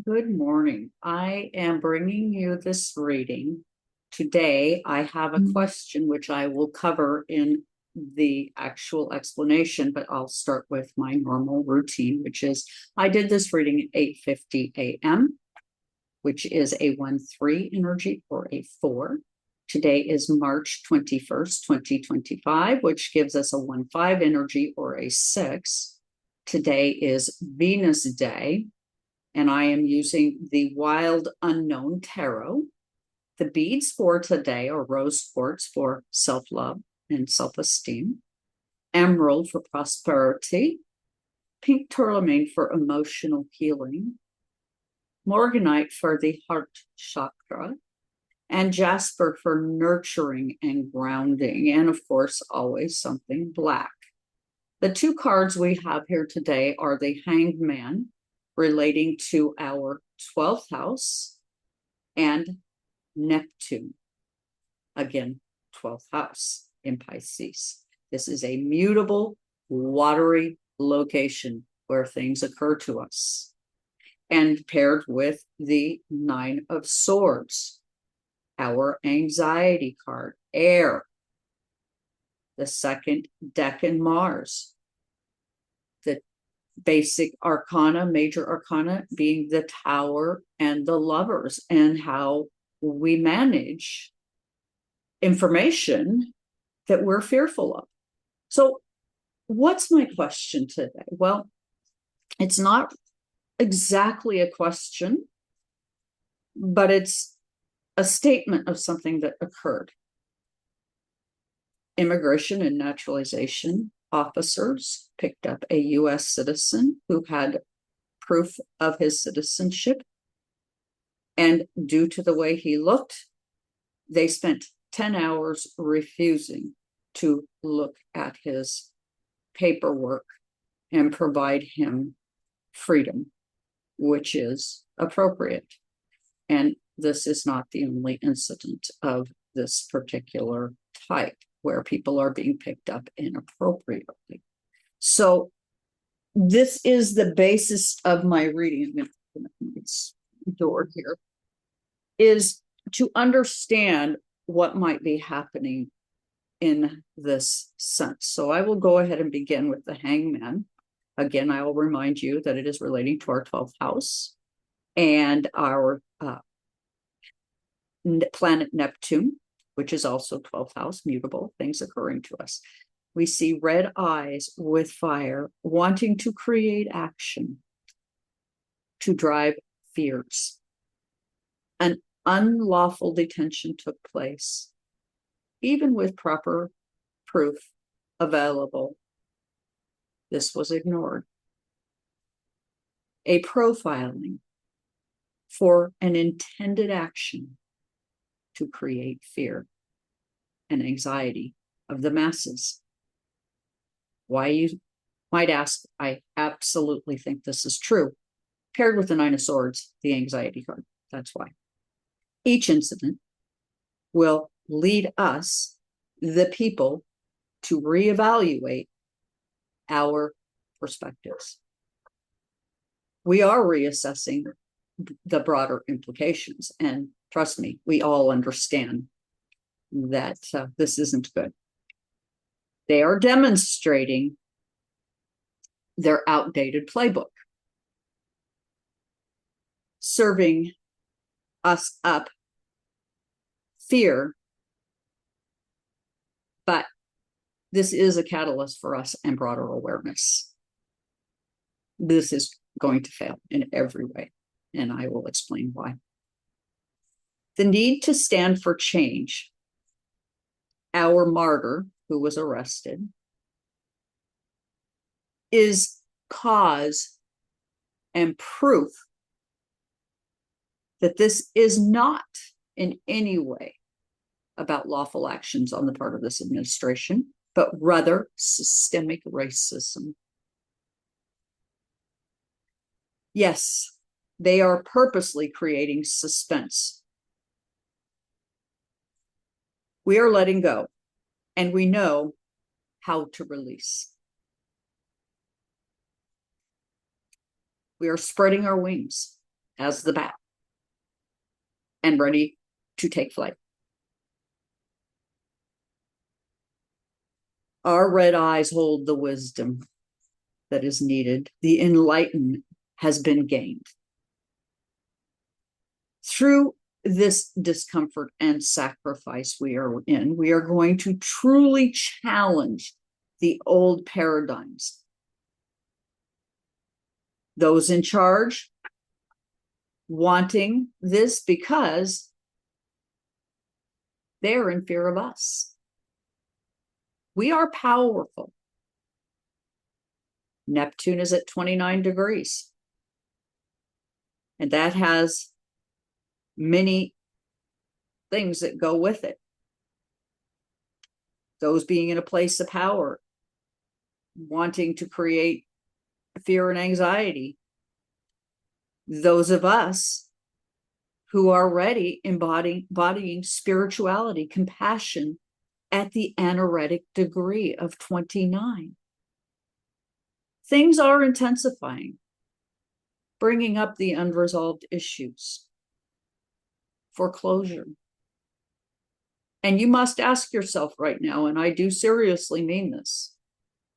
Good morning. I am bringing you this reading. Today, I have a question which I will cover in the actual explanation, but I'll start with my normal routine, which is I did this reading at 8:50 a.m., which is a 1-3 energy or a 4. Today is March 21st, 2025, which gives us a 1-5 energy or a 6. Today is Venus Day, and I am using the Wild Unknown Tarot. The beads for today are rose quartz for self-love and self-esteem, emerald for prosperity, pink tourmaline for emotional healing, morganite for the heart chakra, and jasper for nurturing and grounding, and of course, always something black. The two cards we have here today are the Hanged Man, relating to our 12th house, and Neptune, again, 12th house in Pisces. This is a mutable, watery location where things occur to us. And paired with the Nine of Swords, our anxiety card, air, the second Decan Mars, the basic arcana, major arcana being the Tower and the Lovers, and how we manage information that we're fearful of. So, what's my question today? Well, it's not exactly a question, but it's a statement of something that occurred. Immigration and naturalization officers picked up a U.S. citizen who had proof of his citizenship. And due to the way he looked, they spent 10 hours refusing to look at his paperwork and provide him freedom, which is appropriate. And this is not the only incident of this particular type where people are being picked up inappropriately. So this is the basis of my reading. I'm going to open this door here, is to understand what might be happening in this sense. So I will go ahead and begin with the Hangman. Again, I will remind you that it is relating to our 12th house and our planet Neptune, which is also 12th house, mutable, things occurring to us. We see red eyes with fire, wanting to create action, to drive fears. An unlawful detention took place, even with proper proof available. This was ignored. A profiling for an intended action to create fear and anxiety of the masses. Why, you might ask, I absolutely think this is true. Paired with the Nine of Swords, the anxiety card. That's why. Each incident will lead us, the people, to reevaluate our perspectives. We are reassessing the broader implications, and trust me, we all understand that this isn't good. They are demonstrating their outdated playbook, serving us up fear, but this is a catalyst for us and broader awareness. This is going to fail in every way, and I will explain why. The need to stand for change. Our martyr, who was arrested, is cause and proof that this is not in any way about lawful actions on the part of this administration, but rather systemic racism. Yes, they are purposely creating suspense. We are letting go, and we know how to release. We are spreading our wings. as the bat and ready to take flight. Our red eyes hold the wisdom that is needed. The enlightenment has been gained. Through this discomfort and sacrifice we are in, we are going to truly challenge the old paradigms. Those in charge wanting this because they're in fear of us. We are powerful. Neptune is at 29 degrees. And that has many things that go with it. Those being in a place of power, wanting to create fear and anxiety. Those of us who are already embodying spirituality, compassion at the anoretic degree of 29. Things are intensifying, bringing up the unresolved issues for closure. And you must ask yourself right now, and I do seriously mean this,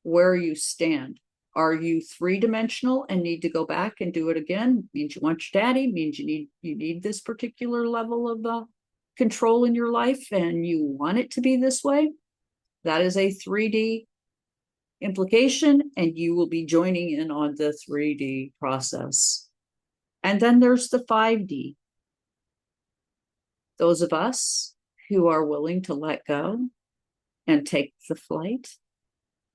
where you stand. Are you three-dimensional and need to go back and do it again? Means you want your daddy, means you need this particular level of control in your life and you want it to be this way. That is a 3D implication, and you will be joining in on the 3D process. And then there's the 5D. Those of us who are willing to let go and take the flight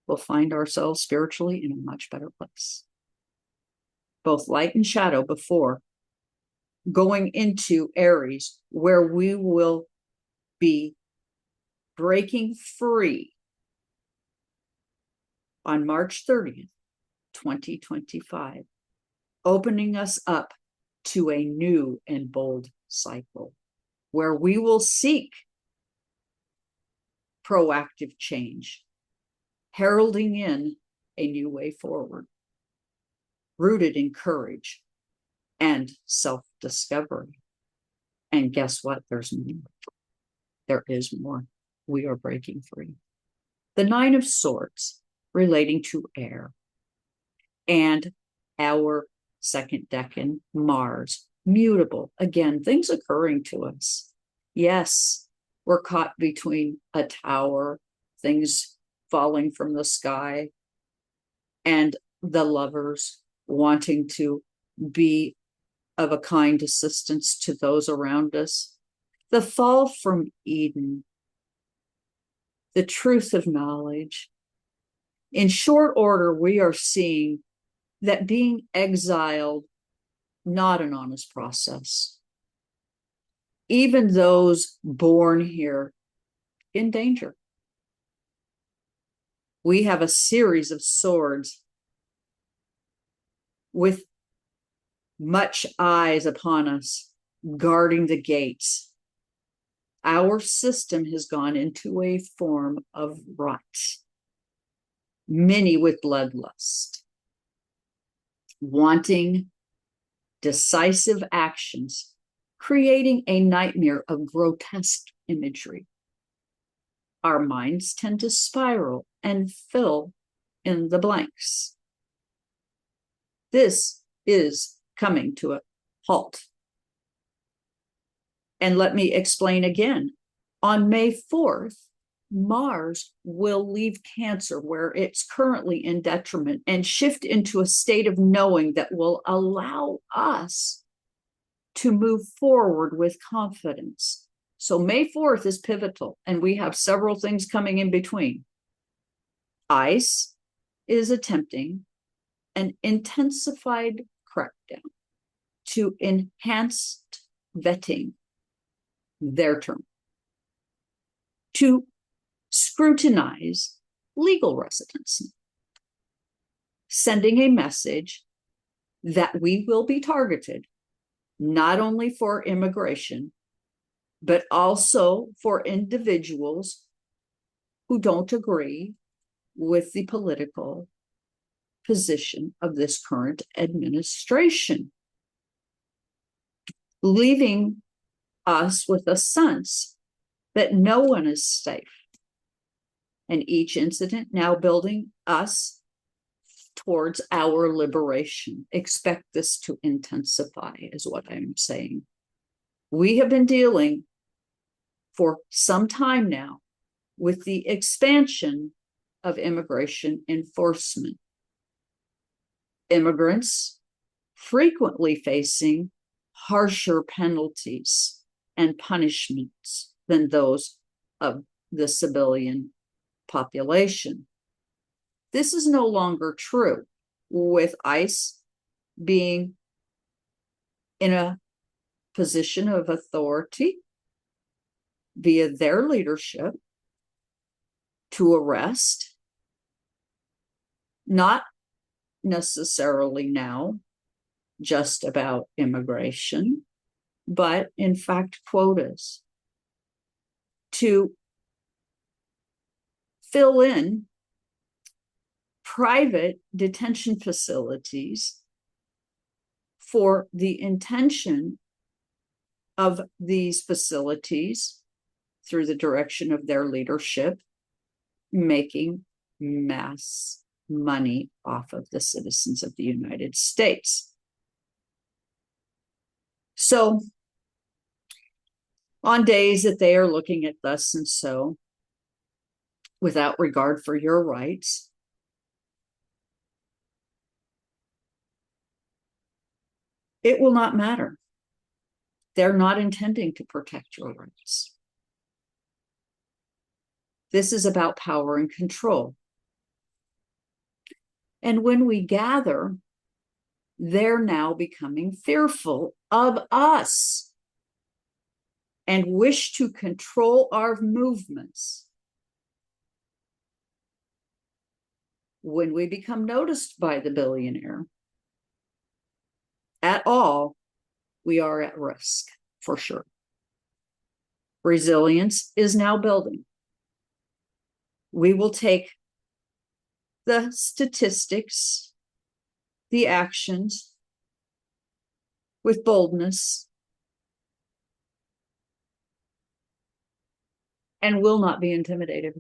will find ourselves spiritually in a much better place. Both light and shadow before going into Aries, where we will be breaking free on March 30th, 2025, opening us up to a new and bold cycle where we will seek proactive change, heralding in a new way forward, rooted in courage and self-discovery. And guess what? There's more. There is more. We are breaking free. The 9 of Swords relating to air and our second decan, Mars, mutable. Again, things occurring to us. Yes, we're caught between a tower, things falling from the sky, and the lovers wanting to be of a kind assistance to those around us. The fall from Eden, the truth of knowledge. In short order, we are seeing that being exiled, not an honest process. Even those born here in danger. We have a series of swords with much eyes upon us, guarding the gates. Our system has gone into a form of rot, many with bloodlust, wanting decisive actions, creating a nightmare of grotesque imagery. Our minds tend to spiral and fill in the blanks. This is coming to a halt. And let me explain again. On May 4th, Mars will leave Cancer, where it's currently in detriment, and shift into a state of knowing that will allow us to move forward with confidence. So May 4th is pivotal, and we have several things coming in between. ICE is attempting an intensified crackdown to enhanced vetting, their term, to scrutinize legal residency, sending a message that we will be targeted not only for immigration, but also for individuals who don't agree with the political position of this current administration. leaving us with a sense that no one is safe. And each incident now building us towards our liberation. Expect this to intensify, is what I'm saying. We have been dealing for some time now with the expansion of immigration enforcement. Immigrants frequently facing harsher penalties and punishments than those of the civilian population. This is no longer true, with ICE being in a position of authority via their leadership to arrest, not necessarily now just about immigration, but in fact quotas, to fill in private detention facilities for the intention of these facilities, through the direction of their leadership, making mass money off of the citizens of the United States. So on days that they are looking at thus and so, without regard for your rights, it will not matter. They're not intending to protect your rights. This is about power and control. And when we gather, they're now becoming fearful of us and wish to control our movements. When we become noticed by the billionaire at all, we are at risk, for sure. Resilience is now building. We will take the statistics, the actions, with boldness, and will not be intimidated.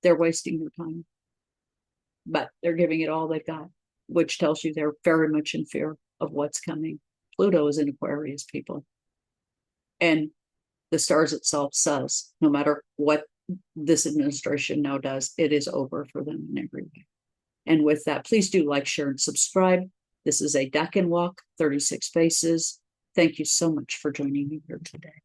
They're wasting their time, but they're giving it all they've got, which tells you they're very much in fear of what's coming. Pluto is in Aquarius, people. And the stars itself says, no matter what this administration now does, it is over for them in every way. And with that, please do like, share, and subscribe. This is a Decan walk, 36 faces. Thank you so much for joining me here today.